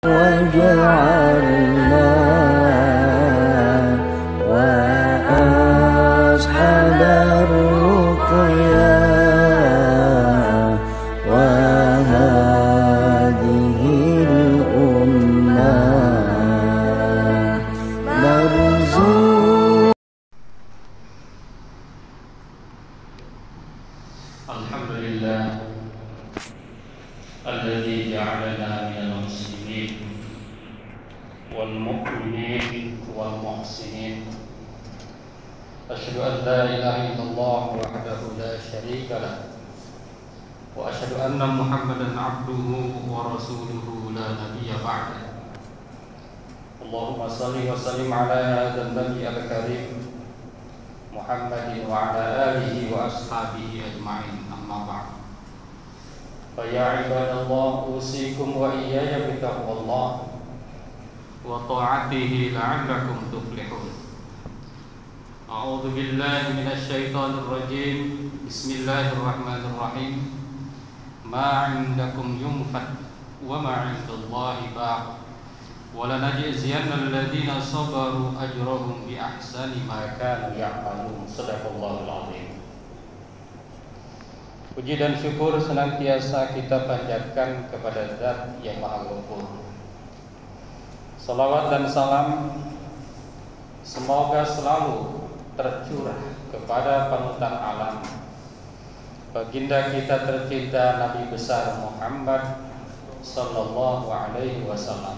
وجعلنا وأصحاب الرقيا وهذه الأمة مرزوقة. الحمد لله الذي جعلنا من المسلمين والمؤمنين والمحسنين. أشهد أن لا إله إلا الله وحده لا شريك له وأشهد أن محمدا عبده ورسوله لا نبي بعده. اللهم صل وسلم على هذا النبي الكريم محمد وعلى آله وأصحابه أجمعين. أما بعد، فيا عباد الله، أوصيكم وإياي بتقوى الله وطاعته لعلكم تفلحون. أعوذ بالله من الشيطان الرجيم. بسم الله الرحمن الرحيم. ما عندكم ينفد وما عند الله باق ولنجزين الذين صبروا أجرهم بأحسن ما كانوا يعملون. Sadaqallahul azim. Puji dan syukur senantiasa kita panjatkan kepada Zat yang Maha Ghafur. Salawat dan salam semoga selalu tercurah kepada panutan alam, baginda kita tercinta Nabi besar Muhammad sallallahu alaihi wasallam.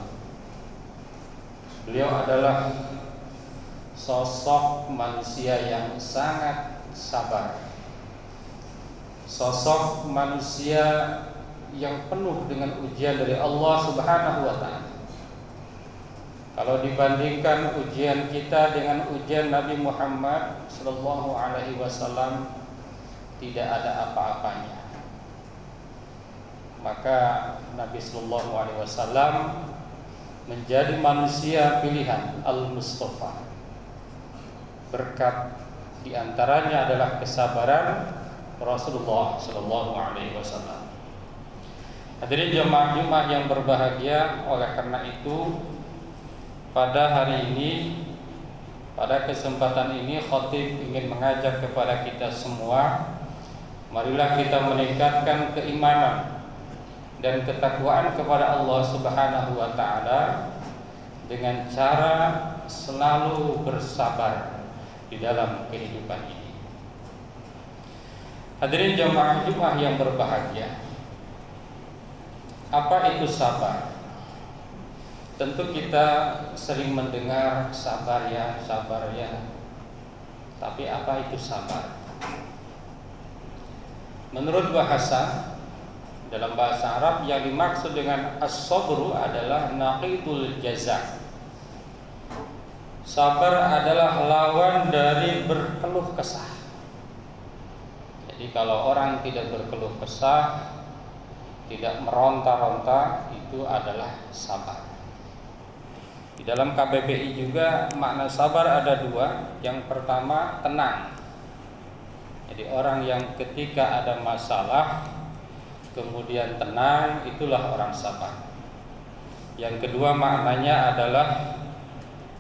Beliau adalah sosok manusia yang sangat sabar, sosok manusia yang penuh dengan ujian dari Allah Subhanahu wa ta'ala. Kalau dibandingkan ujian kita dengan ujian Nabi Muhammad sallallahu alaihi wasallam, tidak ada apa-apanya. Maka Nabi sallallahu alaihi wasallam menjadi manusia pilihan Al-Mustafa. Berkat diantaranya adalah kesabaran Rasulullah sallallahu alaihi wasallam. Hadirin jemaah Jumat yang berbahagia, oleh karena itu pada hari ini, pada kesempatan ini, khatib ingin mengajak kepada kita semua, marilah kita meningkatkan keimanan dan ketakwaan kepada Allah Subhanahu wa ta'ala dengan cara selalu bersabar di dalam kehidupan ini. Hadirin jemaah Jumat yang berbahagia, apa itu sabar? Tentu kita sering mendengar sabar ya, sabar ya. Tapi apa itu sabar? Menurut bahasa, dalam bahasa Arab, yang dimaksud dengan as-sabru adalah naqidul jaza. Sabar adalah lawan dari berkeluh kesah. Jadi kalau orang tidak berkeluh kesah, tidak meronta-ronta, itu adalah sabar. Di dalam KBBI juga makna sabar ada dua. Yang pertama, tenang. Jadi orang yang ketika ada masalah kemudian tenang, itulah orang sabar. Yang kedua maknanya adalah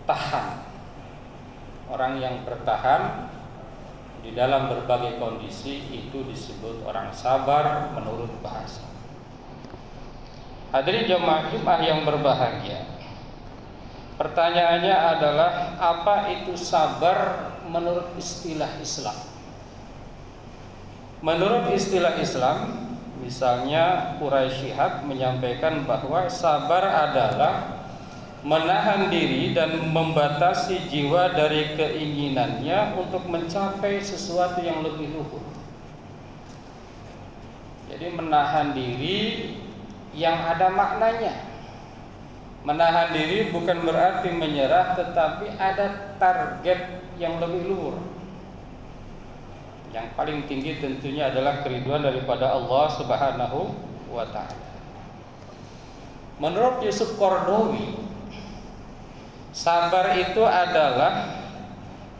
tahan. Orang yang bertahan di dalam berbagai kondisi, itu disebut orang sabar menurut bahasa. Hadirin jemaah Jumat yang berbahagia, pertanyaannya adalah apa itu sabar menurut istilah Islam? Menurut istilah Islam, misalnya Quraisy Shihab menyampaikan bahwa sabar adalah menahan diri dan membatasi jiwa dari keinginannya untuk mencapai sesuatu yang lebih luhur. Jadi menahan diri yang ada maknanya. Menahan diri bukan berarti menyerah, tetapi ada target yang lebih luhur. Yang paling tinggi tentunya adalah keridhaan daripada Allah Subhanahu wa ta'ala. Menurut Yusuf Qaradawi, sabar itu adalah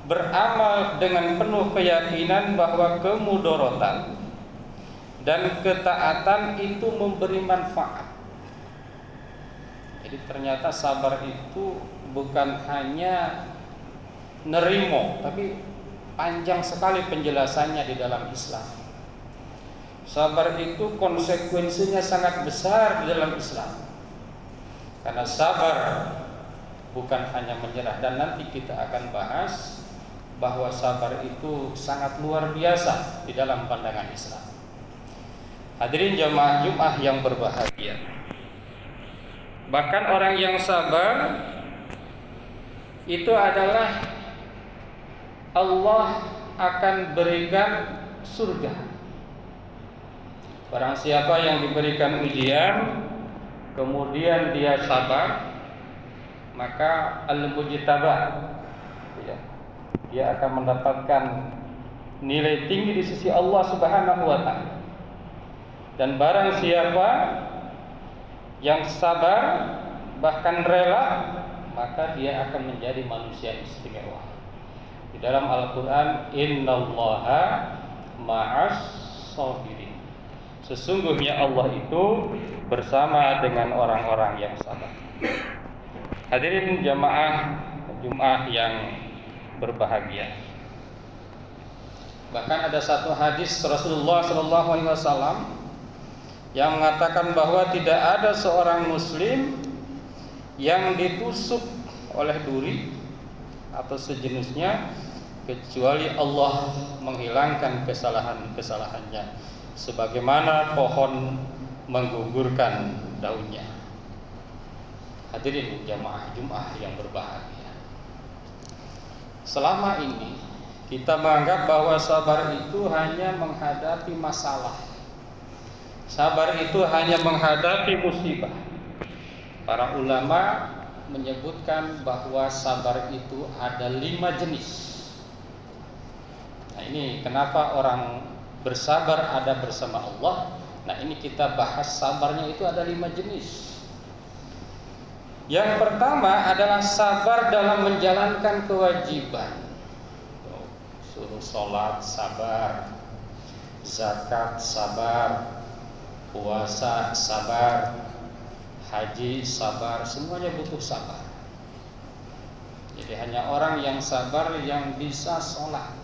beramal dengan penuh keyakinan bahwa kemudorotan dan ketaatan itu memberi manfaat. Jadi ternyata sabar itu bukan hanya nerimo, tapi panjang sekali penjelasannya di dalam Islam. Sabar itu konsekuensinya sangat besar di dalam Islam. Karena sabar bukan hanya menyerah, dan nanti kita akan bahas bahwa sabar itu sangat luar biasa di dalam pandangan Islam. Hadirin jamaah Jumat yang berbahagia. Bahkan orang yang sabar itu adalah Allah akan berikan surga. Barang siapa yang diberikan ujian kemudian dia sabar, maka al-mujtabah, dia akan mendapatkan nilai tinggi di sisi Allah Subhanahu wa taala. Dan barang siapa yang sabar bahkan rela, maka dia akan menjadi manusia istimewa. Di dalam Al-Qur'an, innallaha ma'as sabirin. Sesungguhnya Allah itu bersama dengan orang-orang yang sabar. Hadirin jamaah Jumat yang berbahagia. Bahkan ada satu hadis Rasulullah SAW yang mengatakan bahwa tidak ada seorang muslim yang ditusuk oleh duri atau sejenisnya kecuali Allah menghilangkan kesalahan-kesalahannya, sebagaimana pohon menggugurkan daunnya. Hadirin jamaah Jumat yang berbahagia. Selama ini kita menganggap bahwa sabar itu hanya menghadapi masalah. Sabar itu hanya menghadapi musibah. Para ulama menyebutkan bahwa sabar itu ada 5 jenis. Nah, ini kenapa orang bersabar ada bersama Allah. Nah, ini kita bahas sabarnya itu ada 5 jenis. Yang pertama adalah sabar dalam menjalankan kewajiban. Suruh sholat sabar, zakat sabar, puasa sabar, haji sabar, semuanya butuh sabar. Jadi hanya orang yang sabar yang bisa sholat,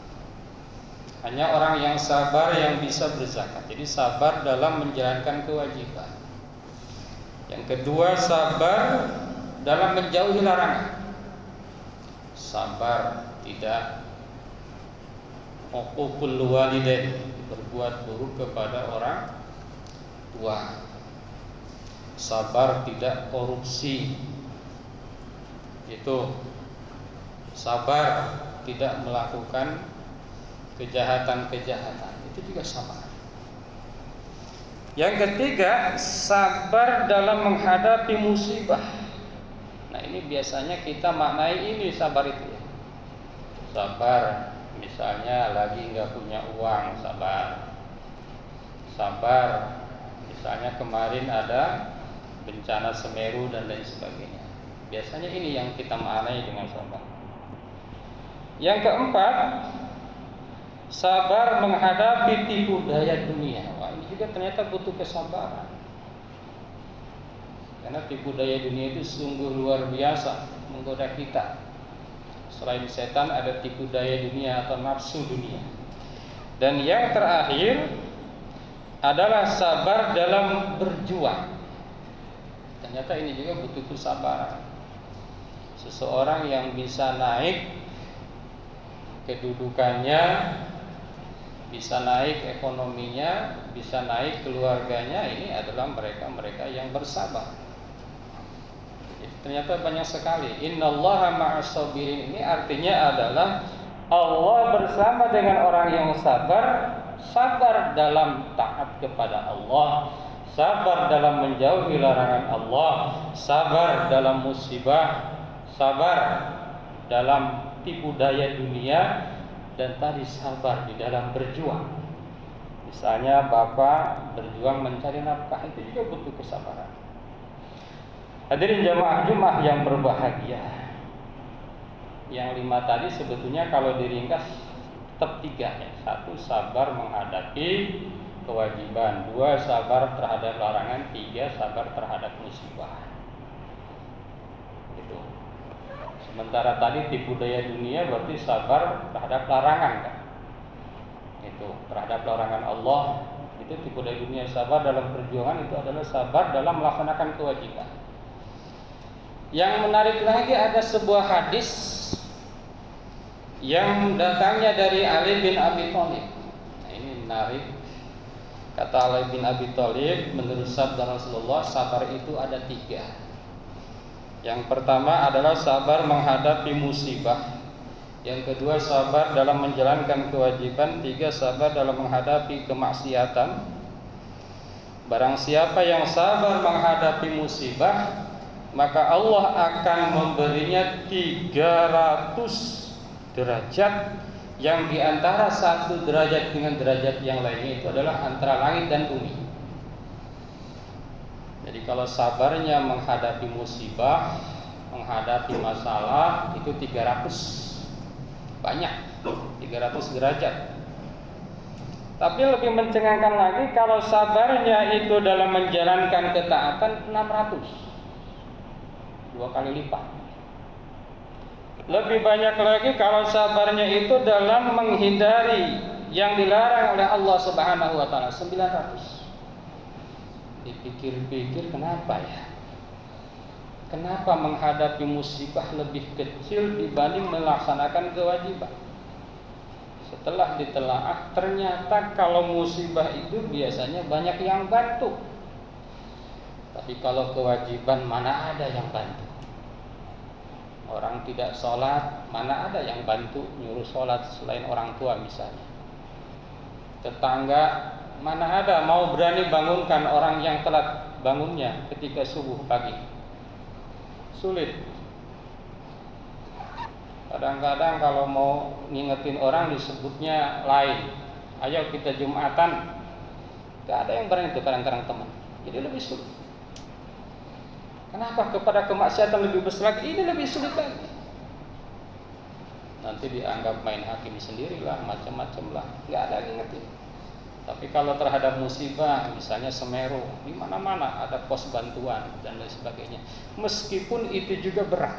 hanya orang yang sabar yang bisa berzakat. Jadi sabar dalam menjalankan kewajiban. Yang kedua, sabar dalam menjauhi larangan. Sabar tidak uququl walidain, berbuat buruk kepada orang tua. Sabar tidak korupsi. Itu sabar tidak melakukan kejahatan-kejahatan. Itu juga sabar. Yang ketiga, sabar dalam menghadapi musibah. Nah, ini biasanya kita maknai ini sabar itu ya. Sabar misalnya lagi nggak punya uang, sabar. Sabar misalnya kemarin ada bencana Semeru dan lain sebagainya. Biasanya ini yang kita maknai dengan sabar. Yang keempat, sabar menghadapi tipu daya dunia. Wah, ini juga ternyata butuh kesabaran. Karena tipu daya dunia itu sungguh luar biasa menggoda kita. Selain setan ada tipu daya dunia atau nafsu dunia. Dan yang terakhir adalah sabar dalam berjuang. Ternyata ini juga butuh kesabaran. Seseorang yang bisa naik kedudukannya, bisa naik ekonominya, bisa naik keluarganya, ini adalah mereka-mereka yang bersabar. Jadi ternyata banyak sekali. Innallaha ma'as sabirin, ini artinya adalah Allah bersama dengan orang yang sabar. Sabar dalam taat kepada Allah, sabar dalam menjauhi larangan Allah, sabar dalam musibah, sabar dalam tipu daya dunia, dan tadi sabar di dalam berjuang. Misalnya bapak berjuang mencari nafkah, itu juga butuh kesabaran. Hadirin jamaah Jumat yang berbahagia. Yang 5 tadi sebetulnya kalau diringkas tetap 3 ya. 1, sabar menghadapi kewajiban. 2, sabar terhadap larangan. 3, sabar terhadap musibah. Sementara tadi tipu daya dunia berarti sabar terhadap larangan kan? Itu terhadap larangan Allah, itu tipu daya dunia. Sabar dalam perjuangan itu adalah sabar dalam melaksanakan kewajiban. Yang menarik lagi ada sebuah hadis yang datangnya dari Ali bin Abi Thalib. Nah, ini menarik. Kata Ali bin Abi Thalib, menurut sabda Rasulullah, sabar itu ada 3. Yang pertama adalah sabar menghadapi musibah. Yang kedua sabar dalam menjalankan kewajiban. 3 sabar dalam menghadapi kemaksiatan. Barang siapa yang sabar menghadapi musibah, maka Allah akan memberinya 300 derajat, yang diantara satu derajat dengan derajat yang lainnya itu adalah antara langit dan bumi. Jadi kalau sabarnya menghadapi musibah, menghadapi masalah, itu 300, banyak, 300 derajat. Tapi lebih mencengangkan lagi kalau sabarnya itu dalam menjalankan ketaatan, 600, 2 kali lipat. Lebih banyak lagi kalau sabarnya itu dalam menghindari yang dilarang oleh Allah Subhanahu wa taala, 900. Dipikir-pikir, kenapa ya? Kenapa menghadapi musibah lebih kecil dibanding melaksanakan kewajiban? Setelah ditelaah, ternyata kalau musibah itu biasanya banyak yang bantu. Tapi kalau kewajiban, mana ada yang bantu? Orang tidak sholat, mana ada yang bantu nyuruh sholat selain orang tua misalnya. Tetangga, mana ada mau berani bangunkan orang yang telat bangunnya ketika subuh pagi? Sulit. Kadang-kadang kalau mau ngingetin orang disebutnya lain. Ayo kita Jumatan. Gak ada yang berani itu kadang-kadang teman. Jadi lebih sulit. Kenapa kepada kemaksiatan lebih besar lagi? Ini lebih sulit lagi. Nanti dianggap main hakim sendirilah, macam-macam lah. Gak ada yang ngingetin. Tapi kalau terhadap musibah, misalnya Semeru, di mana-mana ada pos bantuan dan lain sebagainya. Meskipun itu juga berat,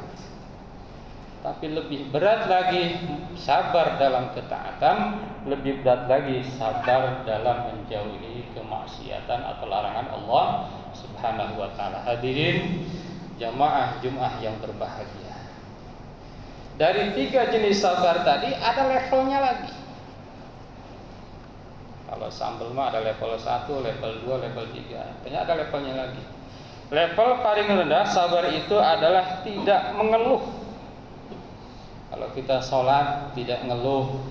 tapi lebih berat lagi sabar dalam ketaatan, lebih berat lagi sabar dalam menjauhi kemaksiatan atau larangan Allah Subhanahu wa taala. Hadirin jamaah Jumat yang berbahagia. Dari 3 jenis sabar tadi ada levelnya lagi. Kalau sambal mah ada level 1, level 2, level 3. Ternyata ada levelnya lagi. Level paling rendah sabar itu adalah tidak mengeluh. Kalau kita sholat tidak ngeluh.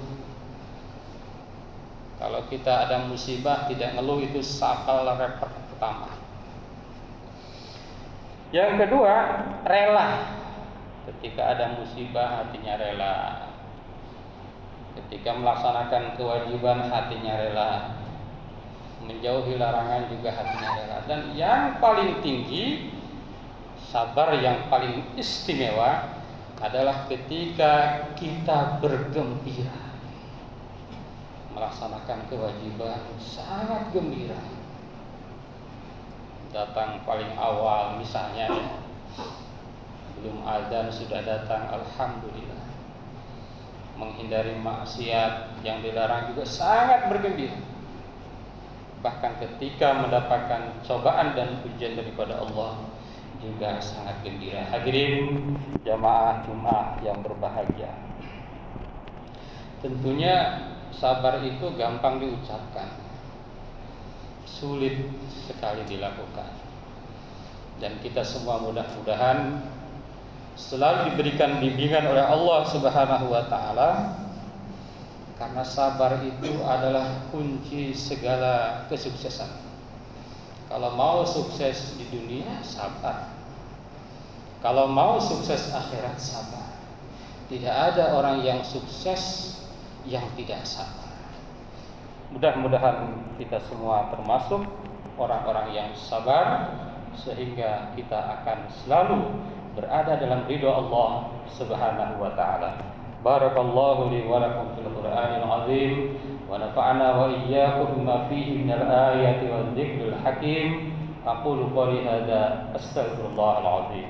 Kalau kita ada musibah tidak ngeluh, itu level pertama. Yang kedua, rela. Ketika ada musibah hatinya rela. Ketika melaksanakan kewajiban hatinya rela, menjauhi larangan juga hatinya rela. Dan yang paling tinggi, sabar yang paling istimewa adalah ketika kita bergembira, melaksanakan kewajiban sangat gembira. Datang paling awal misalnya ya, belum azan sudah datang, alhamdulillah. Menghindari maksiat yang dilarang juga sangat bergembira. Bahkan ketika mendapatkan cobaan dan ujian daripada Allah juga sangat gembira. Hadirin jamaah Jumat yang berbahagia. Tentunya sabar itu gampang diucapkan, sulit sekali dilakukan. Dan kita semua mudah-mudahan selalu diberikan bimbingan oleh Allah Subhanahu wa taala, karena sabar itu adalah kunci segala kesuksesan. Kalau mau sukses di dunia, sabar. Kalau mau sukses akhirat, sabar. Tidak ada orang yang sukses yang tidak sabar. Mudah-mudahan kita semua termasuk orang-orang yang sabar, sehingga kita akan selalu berada dalam ridha Allah Subhanahu wa taala. Barakallahu li wa lakum fil Qur'anil azim wa nafa'ana wa iyyakum bima fihi minal ayati wadh dzikril hakim. Aqulu qouli hadza astaghfirullahal azim.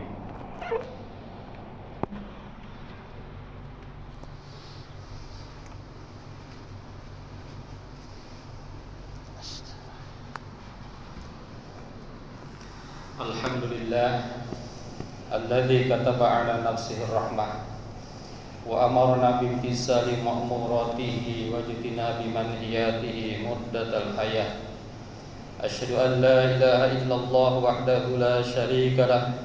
لله الذي كتب على نفسه الرحمة وأمرنا بامتثال مأموراته واجتناب منهياته مدة الحياة. أشهد أن لا إله إلا الله وحده لا شريك له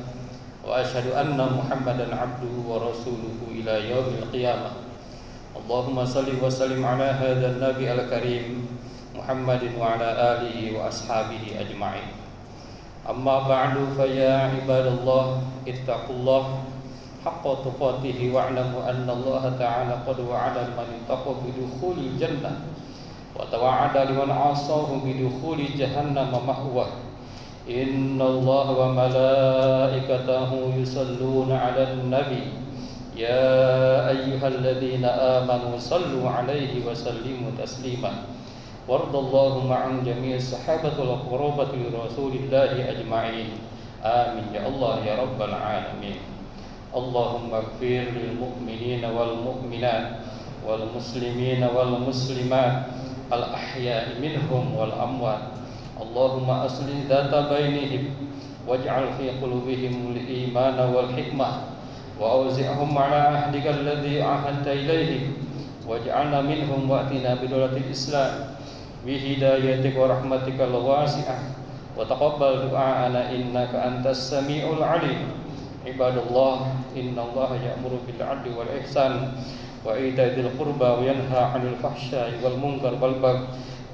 وأشهد أن محمدا عبده ورسوله إلى يوم القيامة. اللهم صل وسلم على هذا النبي الكريم محمد وعلى آله وأصحابه أجمعين. أما بعد فيا عباد الله اتقوا الله حق تقاته واعلموا أن الله تعالى قد وعد من اتقى بدخول الجنة وتوعد لمن عصاه بدخول جهنم مأواه. إن الله وملائكته يصلون على النبي يا أيها الذين آمنوا صلوا عليه وسلموا تسليما. وارض اللهم عن جميع الصحابة والقرابة لرسول الله أجمعين. آمين يا الله يا رب العالمين. اللهم اغفر للمؤمنين والمؤمنات والمسلمين والمسلمات الأحياء منهم والأموات. اللهم أصلح ذات بينهم واجعل في قلوبهم الإيمان والحكمة وأوزعهم على عهدك الذي عهدت إليهم واجعلنا منهم وأتنا بدولة الإسلام بهدايتك ورحمتك الواسعة وتقبل دعاءنا إنك أنت السميع العليم. عباد الله إن الله يأمر بالعدل والإحسان وإيتاء ذي القربى وينهى عن الفحشاء والمنكر والبغي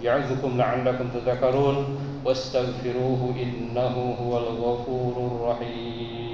يعظكم لعلكم تذكرون واستغفروه إنه هو الغفور الرحيم.